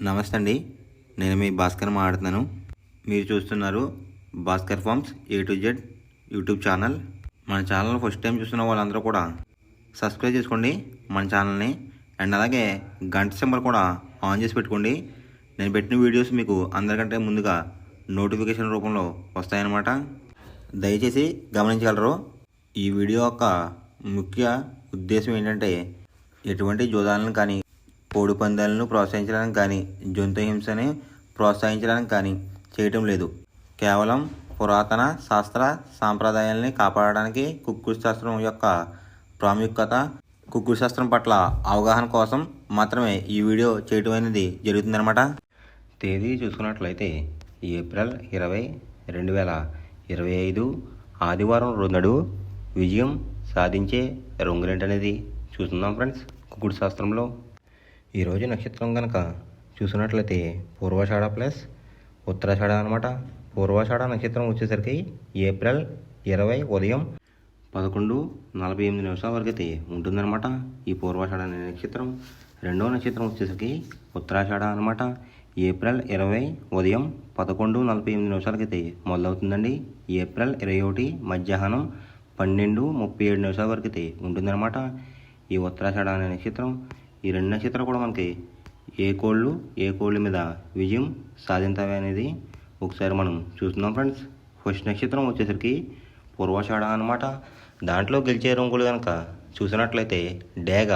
నమస్తే అండి. నేను మీ భాస్కర్ మాట్లాడుతున్నాను. మీరు చూస్తున్నారు Bhaskar farms A to Z YouTube channel. మన ఛానల్ ఫస్ట్ టైం చూస్తున్న వాళ్ళందరూ కూడా సబ్స్క్రైబ్ చేసుకోండి మన ఛానల్ని. అండ్ అలాగే గంట సింబల్ కూడా ఆన్ చేసి పెట్టుకోండి. నేను పెట్టిన వీడియోస్ మీకు అందరికంటే ముందుగా నోటిఫికేషన్ రూపంలో వస్తాయన్నమాట. దయచేసి గమనించగలరు. ఈ వీడియో యొక్క ముఖ్య ఉద్దేశం ఏంటంటే ఎటువంటి జోదాలను కానీ కోడి పందాలను ప్రోత్సహించడానికి కానీ జంతు హింసని ప్రోత్సహించడానికి కానీ చేయటం లేదు. కేవలం పురాతన శాస్త్ర సాంప్రదాయాల్ని కాపాడడానికి కుక్కుడు శాస్త్రం యొక్క ప్రాముఖ్యత, కుక్కుడు శాస్త్రం పట్ల అవగాహన కోసం మాత్రమే ఈ వీడియో చేయటం అనేది జరుగుతుందన్నమాట. తేదీ చూసుకున్నట్లయితే ఏప్రిల్ 20, 2025 ఆదివారం రోజునాడు విజయం సాధించే రంగులేంటనేది చూస్తున్నాం ఫ్రెండ్స్. కుక్కుడు శాస్త్రంలో ఈరోజు నక్షత్రం కనుక చూసినట్లయితే పూర్వాషాఢ ప్లస్ ఉత్తరాషాఢ అనమాట. పూర్వాషాఢ నక్షత్రం వచ్చేసరికి ఏప్రిల్ 20 ఉదయం 11:48 వరకు అయితే ఉంటుందన్నమాట ఈ పూర్వాషాఢ అనే నక్షత్రం. రెండవ నక్షత్రం వచ్చేసరికి ఉత్తరాషాఢ అనమాట. ఏప్రిల్ 20 ఉదయం 11:48 అయితే మొదలవుతుందండి. ఏప్రిల్ 21 మధ్యాహ్నం 12:37 వరకు అయితే ఉంటుందన్నమాట ఈ ఉత్తరాషాఢ అనే నక్షత్రం. ఈ రెండు నక్షత్రాలు కూడా మనకి ఏ కోళ్ళు మీద విజయం సాధించవే అనేది ఒకసారి మనం చూస్తున్నాం ఫ్రెండ్స్. ఫస్ట్ నక్షత్రం వచ్చేసరికి పూర్వాషాఢ అనమాట. దాంట్లో గెలిచే రంగులు కనుక చూసినట్లయితే డేగ,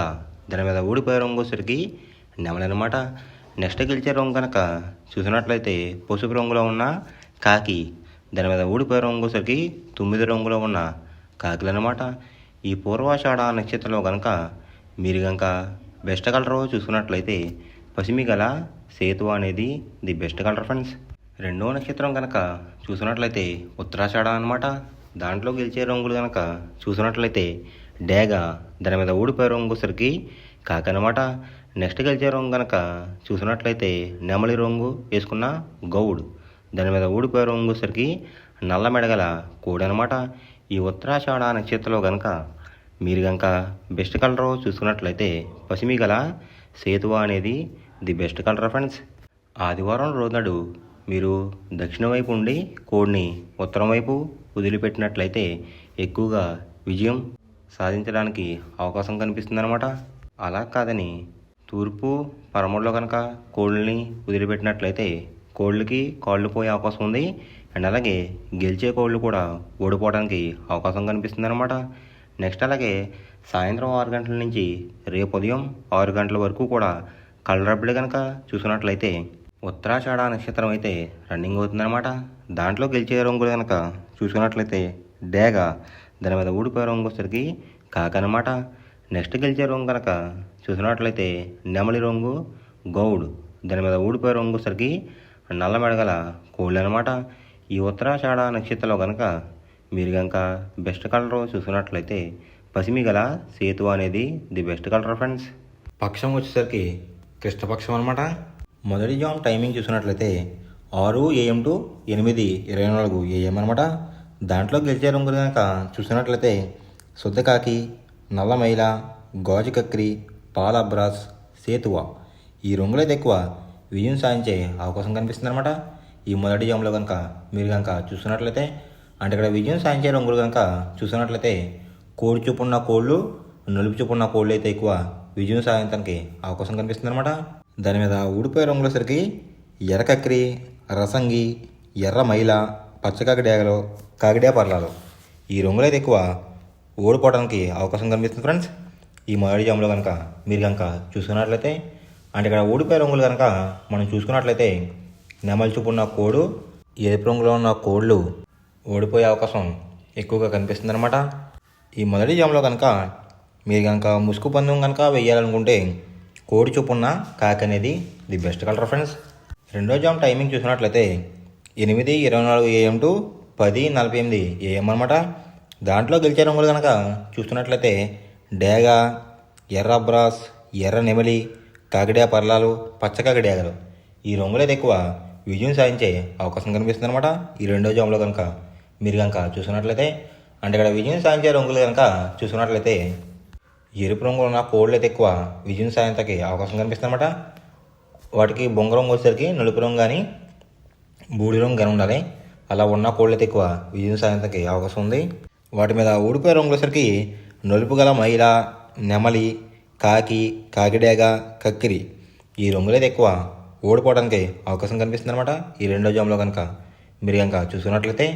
దాని మీద ఊడిపోయే రంగు వచ్చేసరికి నెమలనమాట. నెక్స్ట్ గెలిచే రంగు కనుక చూసినట్లయితే పసుపు రంగులో ఉన్న కాకి, దాని మీద ఊడిపోయే రంగు వచ్చేసరికి 9 రంగులో ఉన్న కాకులు అనమాట. ఈ పూర్వాషాఢ నక్షత్రంలో కనుక మీరు కనుక బెస్ట్ కలర్ చూసుకున్నట్లయితే పసిమి గల సేతువ అనేది ది బెస్ట్ కలర్ ఫ్రెండ్స్. రెండవ నక్షత్రం కనుక చూసినట్లయితే ఉత్తరాషాఢ అనమాట. దాంట్లో గెలిచే రంగులు కనుక చూసినట్లయితే డేగ, దాని మీద ఊడిపోయే రంగు సరికి కాకనమాట. నెక్స్ట్ గెలిచే రంగు కనుక చూసినట్లయితే నెమలి రంగు వేసుకున్న గౌడ్, దాని మీద ఊడిపోయే రంగు సరికి నల్ల మెడగల కోడి అనమాట. ఈ ఉత్తరాషాఢ నక్షత్రంలో కనుక మీరు కనుక బెస్ట్ కలర్ చూసుకున్నట్లయితే పసిమి గల సేతువ అనేది ది బెస్ట్ కలర్ ఫ్రెండ్స్. ఆదివారం రోజునాడు మీరు దక్షిణ వైపు ఉండి కోడిని ఉత్తరం వైపు వదిలిపెట్టినట్లయితే ఎక్కువగా విజయం సాధించడానికి అవకాశం కనిపిస్తుంది అనమాట. అలా కాదని తూర్పు పరమలో కనుక కోళ్ళని వదిలిపెట్టినట్లయితే కోళ్ళకి కాళ్ళు పోయే అవకాశం ఉంది. అండ్ అలాగే గెలిచే కోళ్ళు కూడా ఓడిపోవడానికి అవకాశం కనిపిస్తుంది అనమాట. నెక్స్ట్ అలాగే సాయంత్రం 6 గంటల నుంచి రేపు ఉదయం 6 గంటల వరకు కూడా కలరబ్బడి కనుక చూసినట్లయితే ఉత్తరాషాఢ నక్షత్రం అయితే రన్నింగ్ అవుతుందన్నమాట. దాంట్లో గెలిచే రంగులు కనుక చూసుకున్నట్లయితే డేగ, దాని మీద ఊడిపోయే రంగు వచ్చేసరికి కాకనమాట. నెక్స్ట్ గెలిచే రంగు కనుక చూసినట్లయితే నెమలి రంగు గౌడ్, దాని మీద ఊడిపోయే రంగు వచ్చేసరికి నల్ల మెడగల కోళ్ళు అనమాట. ఈ ఉత్తరాషాఢ నక్షత్రంలో కనుక మీరు కనుక బెస్ట్ కలర్ చూసుకున్నట్లయితే పసిమి గల సేతువ అనేది ది బెస్ట్ కలర్ ఫ్రెండ్స్. పక్షం వచ్చేసరికి కృష్ణపక్షం అనమాట. మొదటి జామ్ టైమింగ్ చూసినట్లయితే 6 AM to 8:24 AM అనమాట. దాంట్లో గెలిచే రంగులు కనుక చూసినట్లయితే శుద్ధకాకి, నల్ల మైల, గాజు కక్రి, పాల అబ్రాస్, సేతువ ఈ రంగులు అయితే ఎక్కువ విజయం సాధించే అవకాశం కనిపిస్తుంది అనమాట. ఈ మొదటి జామ్లో కనుక మీరు కనుక చూసినట్లయితే అంటే ఇక్కడ విజయం సాధించే రంగులు కనుక చూసినట్లయితే కోడి చూపున్న కోళ్ళు, నలుపు చూపున్న కోళ్ళు అయితే ఎక్కువ విజయం సాధించడానికి అవకాశం కనిపిస్తుంది అనమాట. దాని మీద ఊడిపోయే రంగులసరికి ఎర్రకక్రి, రసంగి, ఎర్ర మైల, పచ్చకాకిడేగలు, కాకిడే పర్లాలు ఈ రంగులు అయితే ఎక్కువ ఓడిపోవడానికి అవకాశం కనిపిస్తుంది ఫ్రెండ్స్. ఈ మొదటి జాములో కనుక మీరు కనుక చూసుకున్నట్లయితే అంటే ఇక్కడ ఊడిపోయే రంగులు కనుక మనం చూసుకున్నట్లయితే నెమలి చూపున్న కోడు, ఎరుపు రంగులో ఉన్న కోళ్ళు ఓడిపోయే అవకాశం ఎక్కువగా కనిపిస్తుంది అనమాట. ఈ మొదటి జామ్లో కనుక మీరు కనుక ముసుగు పందెం కనుక వేయాలనుకుంటే కోడి చూపున్న కాకి అనేది ది బెస్ట్ కలర్ ఫ్రెండ్స్. రెండో జామ్ టైమింగ్ చూసినట్లయితే 8:24 AM to 10:48 AM అనమాట. దాంట్లో గెలిచే రంగులు కనుక చూస్తున్నట్లయితే డేగ, ఎర్ర అబ్రాస్, ఎర్ర నెమలి, కాకిడే పర్లాలు, పచ్చకాకిడేగలు ఈ రంగులు అయితే ఎక్కువ విజయం సాధించే అవకాశం కనిపిస్తుంది అనమాట. ఈ రెండో జామ్లో కనుక మీరు కనుక చూసుకున్నట్లయితే అంటే ఇక్కడ విజయం సాధించే రంగులు కనుక చూసుకున్నట్లయితే ఎరుపు రంగులో ఉన్న కోళ్ళు అయితే ఎక్కువ విజయం సాధించడానికి అవకాశం కనిపిస్తుంది అనమాట. వాటికి బొంగ రంగు వచ్చేసరికి నలుపు రంగు కానీ బూడి రంగు కానీ ఉండాలి. అలా ఉన్న కోళ్ళు అయితే ఎక్కువ విజయం సాధించడానికి అవకాశం ఉంది. వాటి మీద ఊడిపోయే రంగులు వచ్చేసరికి నలుపు గల మైల, నెమలి, కాకి, కాకిడేగ, కక్కిరి ఈ రంగులైతే ఎక్కువ ఓడిపోవడానికి అవకాశం కనిపిస్తుంది అనమాట. ఈ రెండో జామ్లో కనుక మీరు కనుక చూసుకున్నట్లయితే,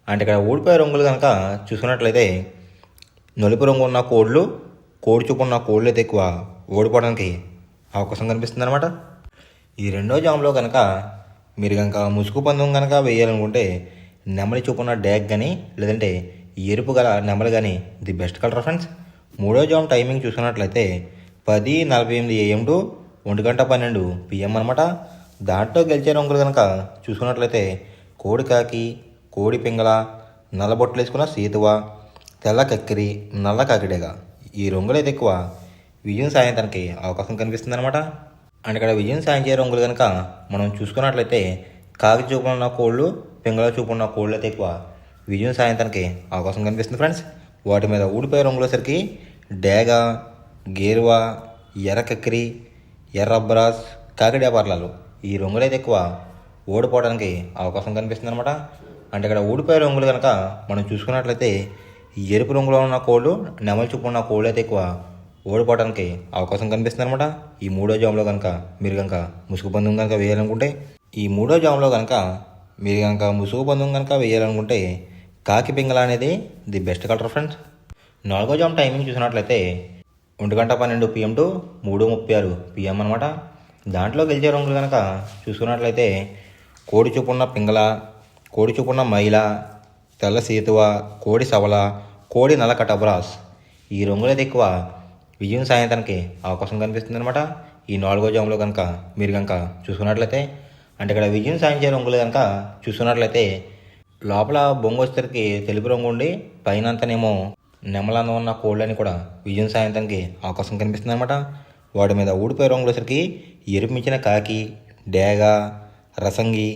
అంటే ఇక్కడ ఓడిపోయే రంగులు కనుక చూసుకున్నట్లయితే నలుపు రంగు ఉన్న కోళ్ళు, కోడి చూపు ఉన్న కోళ్ళు అయితే ఎక్కువ ఓడిపోవడానికి అవకాశం కనిపిస్తుంది అనమాట. ఈ రెండో జామ్లో కనుక మీరు కనుక ముసుగు పందెం కనుక వేయాలనుకుంటే నెమలి చూపున్న డ్యాగ్ కానీ లేదంటే ఎరుపు గల నెమలి కానీ ది బెస్ట్ కలర్ ఫ్రెండ్స్. మూడో జామ్ టైమింగ్ చూసుకున్నట్లయితే 10:48 AM టు 1:12 PM అనమాట. దాంట్లో గెలిచే రంగులు కనుక చూసుకున్నట్లయితే కోడి కాకి, కోడి పింగళ, నల్లబొట్లు వేసుకున్న సీతువ, తెల్ల కక్కిరి, నల్ల కాకిడేగా ఈ రంగులు అయితే ఎక్కువ విజయం సాధించడానికి అవకాశం కనిపిస్తుంది అనమాట. అండ్ ఇక్కడ విజయం సాధించే రంగులు కనుక మనం చూసుకున్నట్లయితే కాకి చూపు ఉన్న కోళ్ళు, పింగళ చూపు ఉన్న కోళ్ళు అయితే ఎక్కువ విజయం సాధించడానికి అవకాశం కనిపిస్తుంది ఫ్రెండ్స్. వాటి మీద ఊడిపోయే రంగులసరికి డేగ, గేరువా, ఎర్ర కక్కిరి, ఎర్ర బ్రాస్, కాకిడే పర్లాలు ఈ రంగులు అయితే ఎక్కువ ఓడిపోవడానికి అవకాశం కనిపిస్తుంది అనమాట. అంటే ఇక్కడ ఊడిపోయే రంగులు కనుక మనం చూసుకున్నట్లయితే ఎరుపు రంగులో ఉన్న కోళ్ళు, నెమలి చూపు ఉన్న కోళ్ళు అయితే ఎక్కువ ఓడిపోవడానికి అవకాశం కనిపిస్తుంది అనమాట. ఈ మూడో జామ్లో కనుక మీరు కనుక ముసుగు పందెం కనుక వేయాలనుకుంటే, ఈ మూడో జామ్లో కనుక మీరు కనుక ముసుగు పందెం కనుక వేయాలనుకుంటే కాకి పింగళ అనేది ది బెస్ట్ కలర్ ఫ్రెండ్స్. నాలుగో జామ్ టైమింగ్ చూసినట్లయితే 1:12 PM టు 3:36 PM అనమాట. దాంట్లో గెలిచే రంగులు కనుక చూసుకున్నట్లయితే కోడి చూపున్న పింగళ, కోడి చూపున్న మైల, తెల్ల సీతువ, కోడి సవల, కోడి నల్ల కటబ్రాస్ ఈ రంగులైతే ఎక్కువ విజయం సాధించడానికి అవకాశం కనిపిస్తుంది అనమాట. ఈ నాలుగో జామ్లో కనుక మీరు కనుక చూసుకున్నట్లయితే, అంటే ఇక్కడ విజయం సాధించే రంగులు కనుక చూసుకున్నట్లయితే లోపల బొంగు వచ్చేసరికి తెలుపు రంగు ఉండి పైన అంతానేమో నెమలందం ఉన్న కోళ్ళని కూడా విజయం సాధించడానికి అవకాశం కనిపిస్తుంది అనమాట. వాటి మీద ఊడిపోయే రంగులు వచ్చేసరికి ఎరుపు మించిన కాకి, డేగ, రసంగి,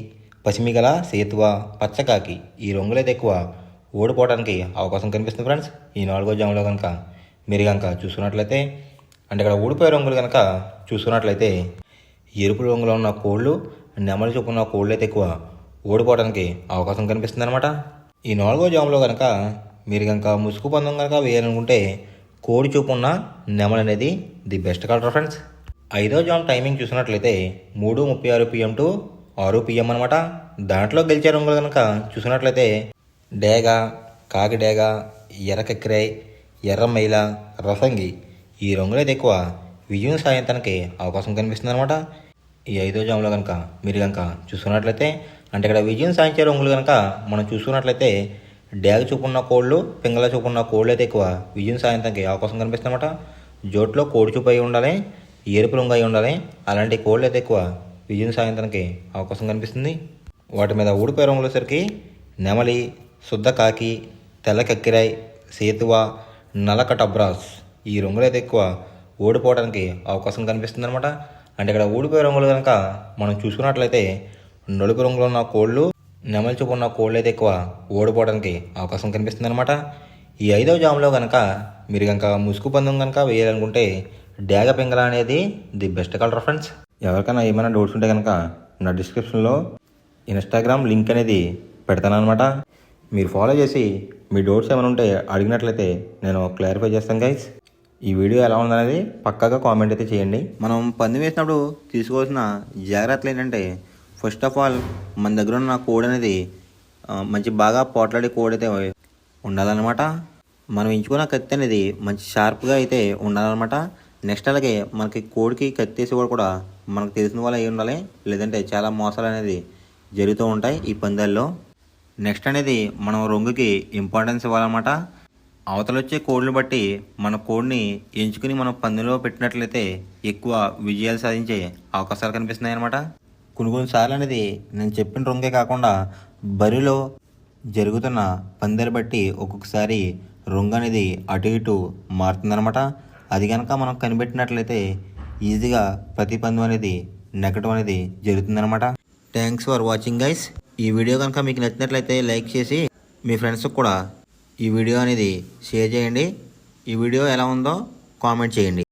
పసిమిగల, సేతువ, పచ్చకాకి ఈ రంగులైతే ఎక్కువ ఓడిపోవడానికి అవకాశం కనిపిస్తుంది ఫ్రెండ్స్. ఈ నాలుగో జామ్లో కనుక మీరు కనుక చూసుకున్నట్లయితే, అంటే ఇక్కడ ఊడిపోయే రంగులు కనుక చూసుకున్నట్లయితే ఎరుపు రంగులో ఉన్న కోళ్ళు, నెమలి చూపు ఉన్న కోళ్ళు అయితే ఎక్కువ ఓడిపోవడానికి అవకాశం కనిపిస్తుంది అనమాట. ఈ నాలుగో జామ్లో కనుక మీరు కనుక ముసుగు పందెం కనుక వేయాలనుకుంటే కోడి చూపు ఉన్న నెమలి అనేది ది బెస్ట్ కలర్ ఫ్రెండ్స్. ఐదో జామ్ టైమింగ్ చూసినట్లయితే 3:36 PM టు 6 PM అనమాట. దాంట్లో గెలిచే రంగులు కనుక చూసినట్లయితే డేగ, కాకి డేగ, ఎర్ర కక్కిరై, ఎర్ర మైల, రసంగి ఈ రంగులైతే ఎక్కువ విజయం సాధించడానికి అవకాశం కనిపిస్తుంది అనమాట. ఈ ఐదో జామ్లో కనుక మీరు కనుక చూసుకున్నట్లయితే, అంటే ఇక్కడ విజయం సాధించే రంగులు కనుక మనం చూసుకున్నట్లయితే డ్యాగ్ చూపున్న కోళ్ళు, పింగళ చూపున్న కోళ్ళు అయితే ఎక్కువ విజయం సాధించడానికి అవకాశం కనిపిస్తుంది అనమాట. జోట్లో కోడి చూపు అయి ఉండాలి, ఎరుపు రంగు అయి ఉండాలి. అలాంటి కోళ్ళు అయితే ఎక్కువ విజయం సాధించడానికి అవకాశం కనిపిస్తుంది. వాటి మీద ఊడిపోయే రంగులు వచ్చేసరికి నెమలి, శుద్ధ కాకి, తెల్ల కక్కిరాయ్, సేతువ, నల్లకటబ్రాస్ ఈ రంగులు అయితే ఎక్కువ ఓడిపోవడానికి అవకాశం కనిపిస్తుంది అనమాట. అంటే ఇక్కడ ఊడిపోయే రంగులు కనుక మనం చూసుకున్నట్లయితే నలుపు రంగులో ఉన్న కోళ్ళు, నెమలి చూపు ఉన్న కోళ్ళు అయితే ఎక్కువ ఓడిపోవడానికి అవకాశం కనిపిస్తుంది అనమాట. ఈ ఐదవ జామ్లో కనుక మీరు కనుక ముసుగు పందెం కనుక వేయాలనుకుంటే డ్యాగ పింగళ అనేది ది బెస్ట్ కలర్ ఫ్రెండ్స్. ఎవరికైనా ఏమైనా డౌట్స్ ఉంటే కనుక నా డిస్క్రిప్షన్లో ఇన్స్టాగ్రామ్ లింక్ అనేది పెడతాను అనమాట. మీరు ఫాలో చేసి మీ డౌట్స్ ఏమైనా ఉంటే అడిగినట్లయితే నేను క్లారిఫై చేస్తాను గైస్. ఈ వీడియో ఎలా ఉందనేది పక్కాగా కామెంట్ అయితే చేయండి. మనం పందెం వేసినప్పుడు తీసుకోవాల్సిన జాగ్రత్తలు ఏంటంటే, ఫస్ట్ ఆఫ్ ఆల్ మన దగ్గర ఉన్న కోడ్ అనేది మంచి బాగా పోట్లాడే కోడ్ అయితే ఉండాలన్నమాట. మనం ఎంచుకున్న కత్తి అనేది మంచి షార్ప్గా అయితే ఉండాలన్నమాట. నెక్స్ట్ అలాగే మనకి కోడికి కత్తి వేసేవాడు కూడా మనకు తెలిసిన వాళ్ళు అయి ఉండాలి, లేదంటే చాలా మోసాలు అనేది జరుగుతూ ఉంటాయి ఈ పందాల్లో. నెక్స్ట్ అనేది మనం రంగుకి ఇంపార్టెన్స్ ఇవ్వాలన్నమాట. అవతల వచ్చే కోడ్ని బట్టి మన కోడ్ని ఎంచుకుని మనం పందెంలో పెట్టినట్లయితే ఎక్కువ విజయాలు సాధించే అవకాశాలు కనిపిస్తున్నాయి అన్నమాట. కొన్నిసార్లు అనేది నేను చెప్పిన రంగే కాకుండా బరిలో జరుగుతున్న పందెలు బట్టి ఒక్కొక్కసారి రంగు అనేది అటు ఇటు మారుతుందన్నమాట. అది కనుక మనం కనిపెట్టినట్లయితే ఈజీగా ప్రతి పందెం అనేది నెగ్గడం అనేది జరుగుతుందన్నమాట. Thanks for watching guys. ఈ వీడియో కనుక మీకు నచ్చినట్లయితే లైక్ చేసి మీ ఫ్రెండ్స్కి కూడా ఈ వీడియో అనేది షేర్ చేయండి. ఈ వీడియో ఎలా ఉందో కామెంట్ చేయండి.